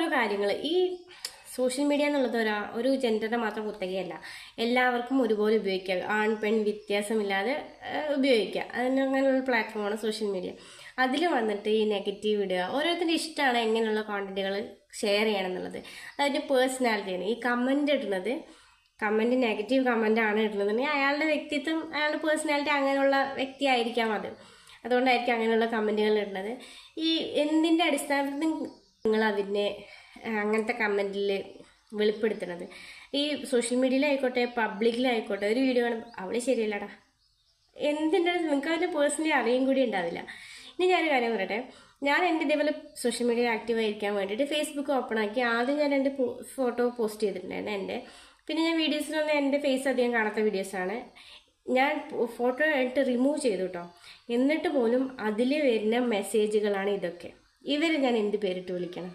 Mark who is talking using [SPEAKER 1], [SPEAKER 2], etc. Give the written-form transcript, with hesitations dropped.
[SPEAKER 1] ഓരോ കാര്യങ്ങൾ ഈ സോഷ്യൽ മീഡിയ എന്നുള്ളത് ഒരു ജെൻഡറിന്റെ മാത്രം കുത്തകയല്ല. എല്ലാവർക്കും ഒരുപോലെ ഉപയോഗിക്കാം. ആൺ പെൺ വ്യത്യാസമില്ലാതെ ഉപയോഗിക്കാം. അങ്ങനെയുള്ള പ്ലാറ്റ്ഫോമാണ് സോഷ്യൽ മീഡിയ. അതിൽ വന്നിട്ട് ഈ നെഗറ്റീവ് ഇടുക, ഓരോരുത്തരുടെ ഇഷ്ടമാണ് എങ്ങനെയുള്ള കോണ്ടന്റുകൾ ഷെയർ ചെയ്യണം എന്നുള്ളത്. അതിൻ്റെ പേഴ്സണാലിറ്റിയാണ്. ഈ കമന്റ് ഇടുന്നത്, കമന്റ് നെഗറ്റീവ് കമന്റ് ആണ് ഇടുന്നതെങ്കിൽ അയാളുടെ വ്യക്തിത്വം, അയാളുടെ പേഴ്സണാലിറ്റി അങ്ങനെയുള്ള വ്യക്തി ആയിരിക്കാം അത്. അതുകൊണ്ടായിരിക്കും അങ്ങനെയുള്ള kamentuകൾ ഇടുന്നത്. ഈ എന്തിൻ്റെ അടിസ്ഥാനത്തിൽ നിങ്ങൾ അതിനെ അങ്ങനത്തെ കമന്റിൽ വെളിപ്പെടുത്തുന്നത്? ഈ സോഷ്യൽ മീഡിയയിലായിക്കോട്ടെ പബ്ലിക്കിലായിക്കോട്ടെ ഒരു വീഡിയോ കാണുമ്പോൾ അവള് ശരിയല്ലടാ, എന്തിൻ്റെ നിങ്ങൾക്ക് അതിൻ്റെ പേഴ്സണലി അറിയും കൂടി ഉണ്ടാവില്ല. ഇനി ഞാനൊരു കാര്യം പറയട്ടെ. ഞാൻ എൻ്റെ ഇതേപോലെ സോഷ്യൽ മീഡിയ ആക്റ്റീവ് ആയിരിക്കാൻ വേണ്ടിയിട്ട് ഫേസ്ബുക്ക് ഓപ്പൺ ആക്കി ആദ്യം ഞാൻ എൻ്റെ ഫോട്ടോ പോസ്റ്റ് ചെയ്തിട്ടുണ്ടായിരുന്നു എൻ്റെ. പിന്നെ ഞാൻ വീഡിയോസിലൊന്നും എൻ്റെ ഫേസ് അധികം കാണാത്ത വീഡിയോസാണ്. ഞാൻ ഫോട്ടോ ആയിട്ട് റിമൂവ് ചെയ്തു കേട്ടോ. എന്നിട്ട് പോലും അതിൽ വരുന്ന മെസ്സേജുകളാണ് ഇതൊക്കെ. ഇവരെ ഞാൻ എന്ത് പേരിട്ട് വിളിക്കണം?